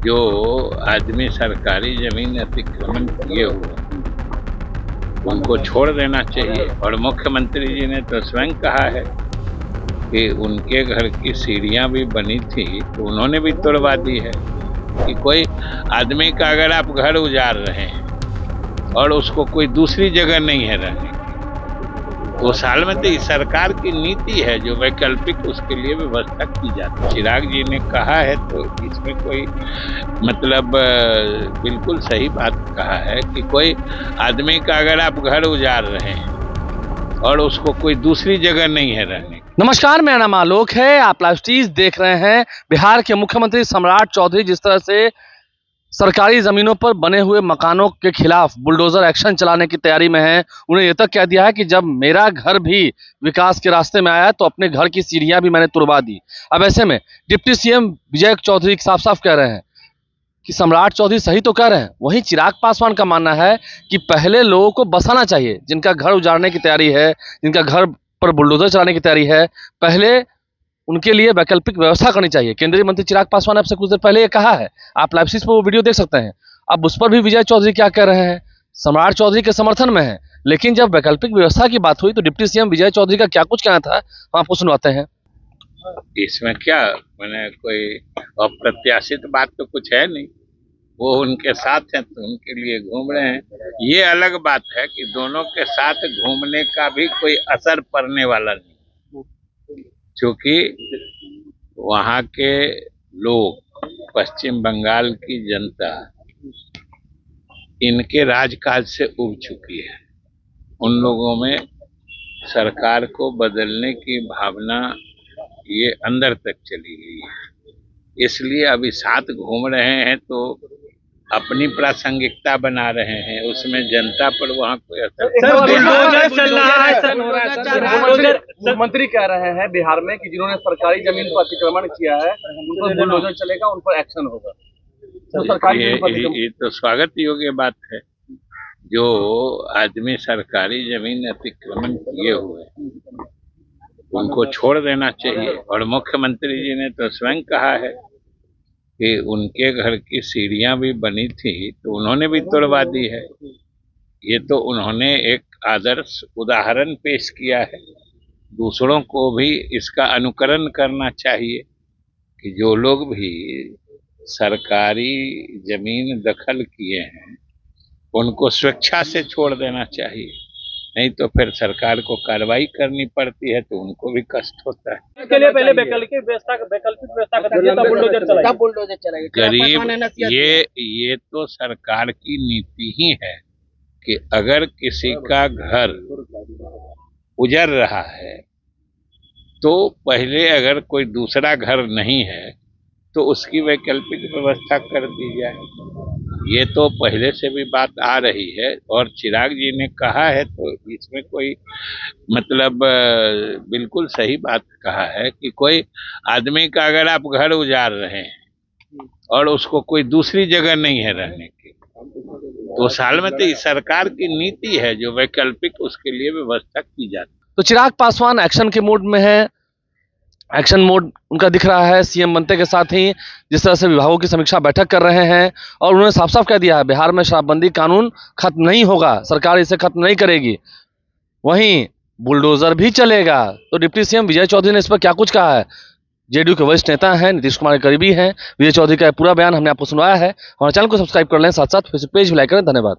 जो आदमी सरकारी जमीन अतिक्रमण किए हुए उनको छोड़ देना चाहिए। और मुख्यमंत्री जी ने तो स्वयं कहा है कि उनके घर की सीढ़ियां भी बनी थी तो उन्होंने भी तोड़वा दी है। कि कोई आदमी का अगर आप घर उजाड़ रहे हैं और उसको कोई दूसरी जगह नहीं है रहने की, तो साल में तो इस सरकार की नीति है जो वैकल्पिक उसके लिए व्यवस्था की जाती है। चिराग जी ने कहा है तो इसमें कोई मतलब बिल्कुल सही बात कहा है कि कोई आदमी का अगर आप घर उजाड़ रहे हैं और उसको कोई दूसरी जगह नहीं है रहने। नमस्कार, मेरा नाम आलोक है। आप लाइव स्ट्रीज देख रहे हैं। बिहार के मुख्यमंत्री सम्राट चौधरी जिस तरह से सरकारी जमीनों पर बने हुए मकानों के खिलाफ बुलडोजर एक्शन चलाने की तैयारी में हैं, उन्हें यह तक कह दिया है कि जब मेरा घर भी विकास के रास्ते में आया तो अपने घर की सीढ़ियां भी मैंने तुड़वा दी। अब ऐसे में डिप्टी सीएम विजय चौधरी साफ साफ कह रहे हैं कि सम्राट चौधरी सही तो कह रहे हैं। वहीं चिराग पासवान का मानना है कि पहले लोगों को बसाना चाहिए, जिनका घर उजाड़ने की तैयारी है, जिनका घर पर बुलडोजर चलाने की तैयारी है, पहले उनके लिए वैकल्पिक व्यवस्था करनी चाहिए। केंद्रीय मंत्री चिराग पासवान ने आपसे कुछ देर पहले ये कहा है, आप लाइव स्ट्रीम पर वो वीडियो देख सकते हैं। अब उस पर भी विजय चौधरी क्या कह रहे हैं, सम्राट चौधरी के समर्थन में है। लेकिन जब वैकल्पिक व्यवस्था की बात हुई तो डिप्टी सीएम विजय चौधरी का क्या कुछ कहना था, हम आपको सुनवाते हैं। इसमें क्या मैंने कोई अप्रत्याशित बात तो कुछ है नहीं, वो उनके साथ हैं तो उनके लिए घूम रहे हैं। ये अलग बात है कि दोनों के साथ घूमने का भी कोई असर पड़ने वाला नहीं, क्योंकि वहाँ के लोग, पश्चिम बंगाल की जनता इनके राजकाज से उब चुकी है। उन लोगों में सरकार को बदलने की भावना ये अंदर तक चली गई है, इसलिए अभी साथ घूम रहे हैं तो अपनी प्रासंगिकता बना रहे हैं, उसमें जनता पर वहाँ कोई असर मुख्यमंत्री कह रहे हैं बिहार में कि जिन्होंने सरकारी जमीन पर अतिक्रमण किया है उन पर बुलडोजर चलेगा, उन पर एक्शन होगा। तो सरकारी ये तो स्वागत योग्य बात है। जो आदमी सरकारी जमीन अतिक्रमण किए हुए उनको छोड़ देना चाहिए। और मुख्यमंत्री जी ने तो स्वयं कहा है कि उनके घर की सीढ़ियां भी बनी थी तो उन्होंने भी तोड़वा दी है। ये तो उन्होंने एक आदर्श उदाहरण पेश किया है, दूसरों को भी इसका अनुकरण करना चाहिए कि जो लोग भी सरकारी जमीन दखल किए हैं उनको स्वेच्छा से छोड़ देना चाहिए, नहीं तो फिर सरकार को कार्रवाई करनी पड़ती है तो उनको भी कष्ट होता है। इसके लिए पहले वैकल्पिक व्यवस्था बुलडोजर चलेगा। गरीब ये तो सरकार की नीति ही है कि अगर किसी का घर उजड़ रहा है तो पहले अगर कोई दूसरा घर नहीं है तो उसकी वैकल्पिक व्यवस्था कर दी जाए। ये तो पहले से भी बात आ रही है और चिराग जी ने कहा है तो इसमें कोई मतलब बिल्कुल सही बात कहा है कि कोई आदमी का अगर आप घर उजाड़ रहे हैं और उसको कोई दूसरी जगह नहीं है रहने की, तो साल में तो इस सरकार की नीति है जो वैकल्पिक उसके लिए व्यवस्था की जाती है। तो चिराग पासवान एक्शन के मूड में है, एक्शन मोड उनका दिख रहा है सीएम बनते के साथ ही। जिस तरह से विभागों की समीक्षा बैठक कर रहे हैं और उन्होंने साफ साफ कह दिया है बिहार में शराबबंदी कानून खत्म नहीं होगा, सरकार इसे खत्म नहीं करेगी, वहीं बुलडोजर भी चलेगा। तो डिप्टी सीएम विजय चौधरी ने इस पर क्या कुछ कहा है। जेडीयू के वरिष्ठ नेता हैं, नीतीश कुमार के करीबी हैं। विजय चौधरी का पूरा बयान हमने आपको सुनवाया है। हमारे चैनल को सब्सक्राइब कर लें, साथ साथ फेसबुक पेज भी लाइक करें। धन्यवाद।